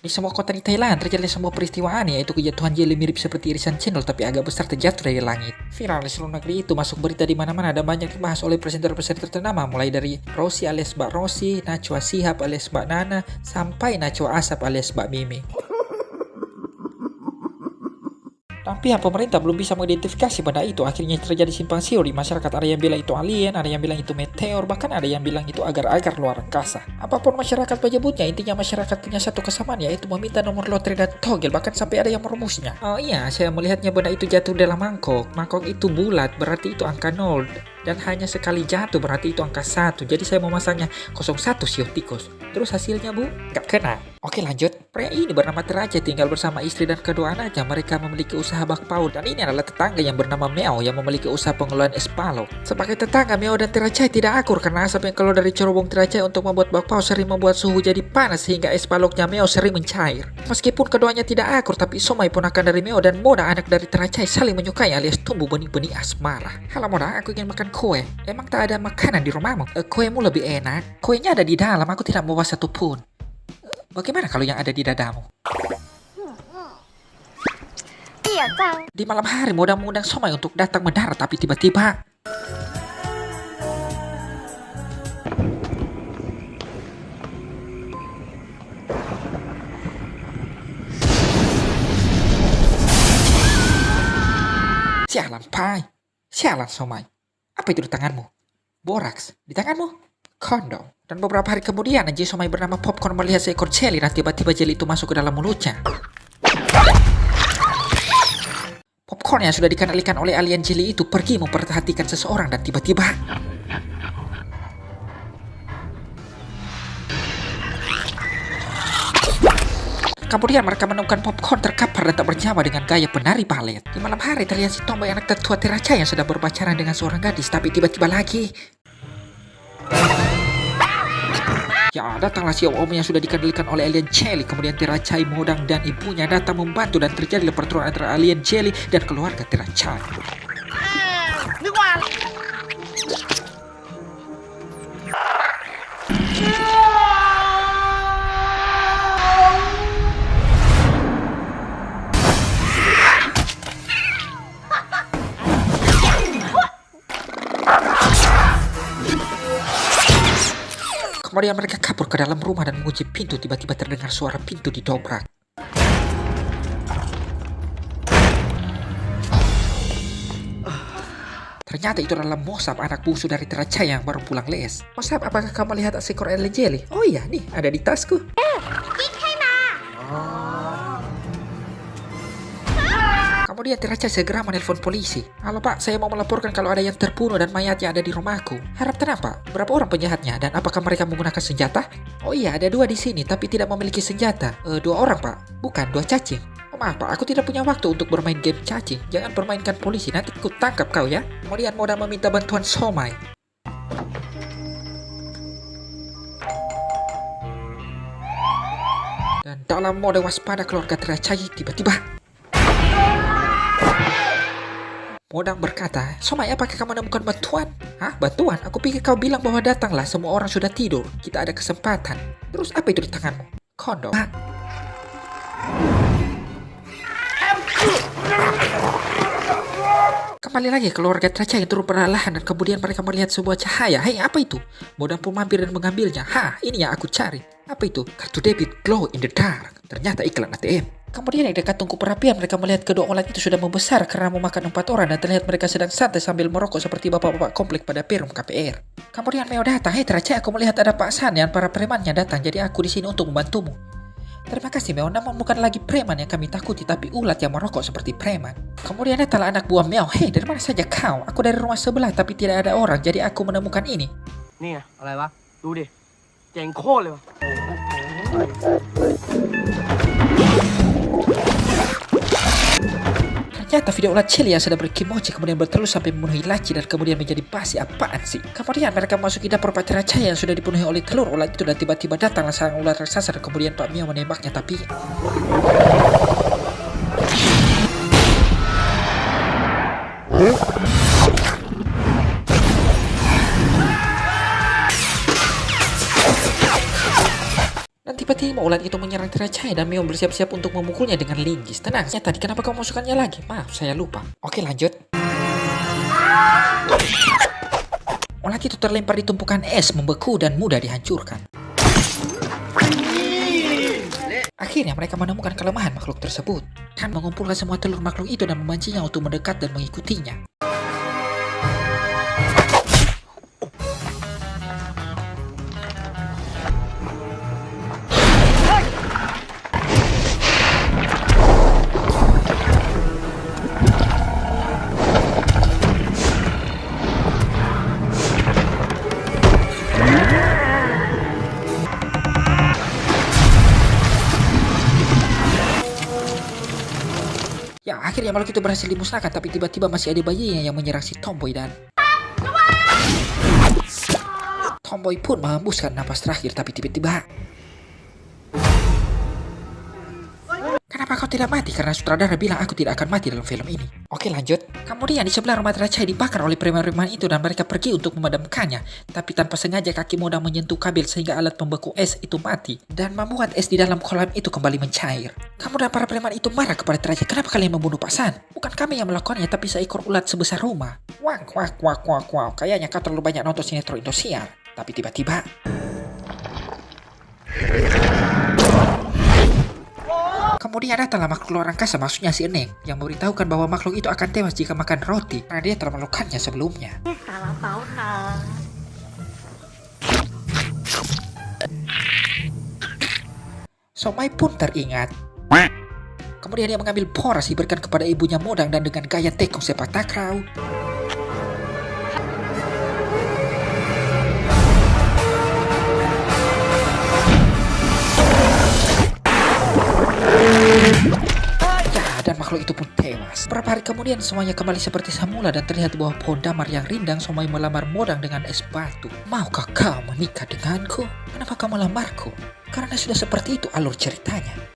Di semua kota di Thailand terjadi semua peristiwa aneh, yaitu kejatuhan jelly mirip seperti irisan cendol tapi agak besar terjatuh dari langit. Viral di seluruh negeri itu, masuk berita di mana-mana dan banyak dibahas oleh presenter-presenter ternama, mulai dari Rosi alias Mbak Rosi, Najwa Shihab alias Mbak Nana, sampai Najwa Asap alias Mbak Mimi. Tapi pihak pemerintah belum bisa mengidentifikasi benda itu. Akhirnya terjadi simpang siur di masyarakat. Ada yang bilang itu alien, ada yang bilang itu meteor, bahkan ada yang bilang itu agar-agar luar angkasa. Apapun masyarakat menyebutnya, intinya masyarakat punya satu kesamaan, yaitu meminta nomor lotre dan togel, bahkan sampai ada yang merumusnya. Oh iya, saya melihatnya benda itu jatuh dalam mangkok. Mangkok itu bulat, berarti itu angka 0. Dan hanya sekali jatuh, berarti itu angka 1. Jadi saya memasangnya 01 sio tikus. Terus hasilnya bu, nggak kena. Oke lanjut. Pria ini bernama Terace, tinggal bersama istri dan kedua anaknya. Mereka memiliki usaha bakpao. Dan ini adalah tetangga yang bernama Meo yang memiliki usaha pengelolaan es balok. Sebagai tetangga, Meo dan Terace tidak akur karena asap yang keluar dari cerobong Terace untuk membuat bakpao sering membuat suhu jadi panas sehingga es baloknya Meo sering mencair. Meskipun keduanya tidak akur, tapi Somai ponakan dari Meo dan Moda anak dari Terace saling menyukai alias tumbuh benih-benih asmara. Halo Moda, aku ingin makan kue. Emang tak ada makanan di rumahmu? Kuemu lebih enak. Kuenya ada di dalam, aku tidak bawa satupun. Bagaimana kalau yang ada di dadamu? Iya, Kang. Di malam hari Moda mengundang Somai untuk datang mendarat, tapi tiba-tiba sialan Pai, sialan Somai. Apa itu di tanganmu? Boraks. Di tanganmu? Kondom. Dan beberapa hari kemudian, anjing Somai bernama Popcorn melihat seekor jelly dan tiba-tiba jelly itu masuk ke dalam mulutnya. Popcorn yang sudah dikendalikan oleh alien jelly itu pergi memperhatikan seseorang dan tiba-tiba kemudian mereka menemukan Popcorn terkapar dan tak bernyawa dengan gaya penari balet. Di malam hari terlihat si tomboy anak tertua Terace yang sedang berpacaran dengan seorang gadis, tapi tiba-tiba lagi ya datanglah si om yang sudah dikendalikan oleh alien jelly. Kemudian Terace, Modang dan ibunya datang membantu dan terjadi pertarungan antara alien jelly dan keluarga Terace. Kemudian mereka kabur ke dalam rumah dan mengunci pintu. Tiba-tiba terdengar suara pintu didobrak. Ternyata itu adalah Mosap, anak bungsu dari Terace yang baru pulang les. Mosap, apakah kamu lihat seekor alien jelly? Oh iya, nih ada di tasku. Kemudian Terace segera menelpon polisi. Halo pak, saya mau melaporkan kalau ada yang terbunuh dan mayatnya ada di rumahku. Harap tenang pak, berapa orang penjahatnya dan apakah mereka menggunakan senjata? Oh iya, ada 2 di sini tapi tidak memiliki senjata. 2 orang pak, bukan 2 cacing. Oh, maaf pak, aku tidak punya waktu untuk bermain game cacing. Jangan permainkan polisi, nanti ku tangkap kau ya. Kemudian Moda meminta bantuan Somai. Dan dalam mode waspada keluarga Terace, tiba-tiba Modang berkata, Somai, apakah kamu menemukan bantuan? Hah, bantuan? Aku pikir kau bilang bahwa datanglah, semua orang sudah tidur. Kita ada kesempatan. Terus apa itu di tanganmu? Kondom. Kembali lagi keluarga Terace yang turun perlahan dan kemudian mereka melihat sebuah cahaya. Hei, apa itu? Modang pun mampir dan mengambilnya. Ini yang aku cari. Apa itu? Kartu debit glow in the dark. Ternyata iklan ATM. Kemudian di dekat tungku perapian mereka melihat kedua ulat itu sudah membesar karena memakan 4 orang dan terlihat mereka sedang santai sambil merokok seperti bapak-bapak komplek pada perum KPR. Kemudian Meo datang. Hei Terace, aku melihat ada Pak San dan para premannya datang, jadi aku di sini untuk membantumu. Terima kasih Meo, namun bukan lagi preman yang kami takuti tapi ulat yang merokok seperti preman. Kemudian datanglah anak buah Meo. Hei, dari mana saja kau? Aku dari rumah sebelah tapi tidak ada orang, jadi aku menemukan ini. Nih, อะไรวะ ดูดิ เจ๋งโคตรเลยวะ Ternyata video ulat jelly yang sedang berkimochi kemudian bertelur sampai memenuhi laci dan kemudian menjadi basi. Apaan sih? Kemudian mereka masuki dapur Pak Terace yang sudah dipenuhi oleh telur ulat itu dan tiba-tiba datanglah sarang ulat raksasa dan kemudian Pak Mio menembaknya tapi tiba-tiba ulat itu menyerang Tiracai dan Mio bersiap-siap untuk memukulnya dengan linggis. Tenang, tadi kenapa kau masukkannya lagi? Maaf, saya lupa. Oke, lanjut. Ulat itu terlempar di tumpukan es, membeku dan mudah dihancurkan. Akhirnya mereka menemukan kelemahan makhluk tersebut dan mengumpulkan semua telur makhluk itu dan memancingnya untuk mendekat dan mengikutinya. Ya, akhirnya makhluk itu berhasil dimusnahkan, tapi tiba-tiba masih ada bayinya yang menyerang si Tomboy dan Tomboy pun menghembuskan napas terakhir, tapi tiba-tiba kenapa kau tidak mati? Karena sutradara bilang aku tidak akan mati dalam film ini. Oke, lanjut. Kemudian di sebelah rumah Tiracai dibakar oleh preman-preman itu dan mereka pergi untuk memadamkannya. Tapi tanpa sengaja kaki Moda menyentuh kabel sehingga alat pembeku es itu mati dan membuat es di dalam kolam itu kembali mencair. Kemudian para preman itu marah kepada Tiracai. Kenapa kalian membunuh Pak San? Bukan kami yang melakukannya, tapi seekor ulat sebesar rumah. Wak, wak, wak, wak, wak. Kayaknya kau terlalu banyak nonton sinetron Indosiar. Tapi tiba-tiba kemudian datanglah makhluk luar angkasa, maksudnya si Eneng, yang memberitahukan bahwa makhluk itu akan tewas jika makan roti karena dia telah melakukannya sebelumnya. Somai pun teringat. Kemudian dia mengambil poras diberikan kepada ibunya Modang dan dengan gaya tekong sepak takraw dan makhluk itu pun tewas. Beberapa hari kemudian semuanya kembali seperti semula dan terlihat di bawah pohon damar yang rindang Somai melamar Modang dengan es batu. Maukah kau menikah denganku? Kenapa kau melamarku? Karena sudah seperti itu alur ceritanya.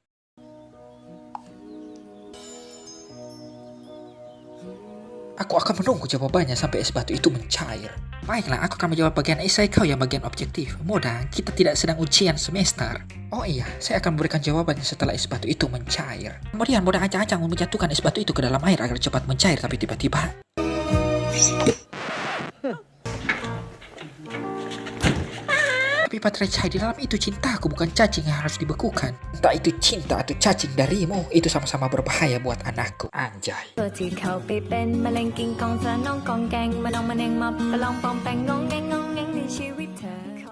Aku akan menunggu jawabannya sampai es batu itu mencair. Baiklah, aku akan menjawab bagian esai, kau yang bagian objektif. Modang, kita tidak sedang ujian semester. Oh iya, saya akan memberikan jawabannya setelah es batu itu mencair. Kemudian Modang ancang-ancang menjatuhkan es batu itu ke dalam air agar cepat mencair, tapi tiba-tiba tapi Tiracai, di dalam itu cintaku, bukan cacing yang harus dibekukan. Entah itu cinta atau cacing darimu, itu sama-sama berbahaya buat anakku. Anjay. 個字球被變咪令見降上น้องกองแกงมาน้องมาเน่งมาประลองปองแปงงงแงงงงแงงในชีวิตเธอ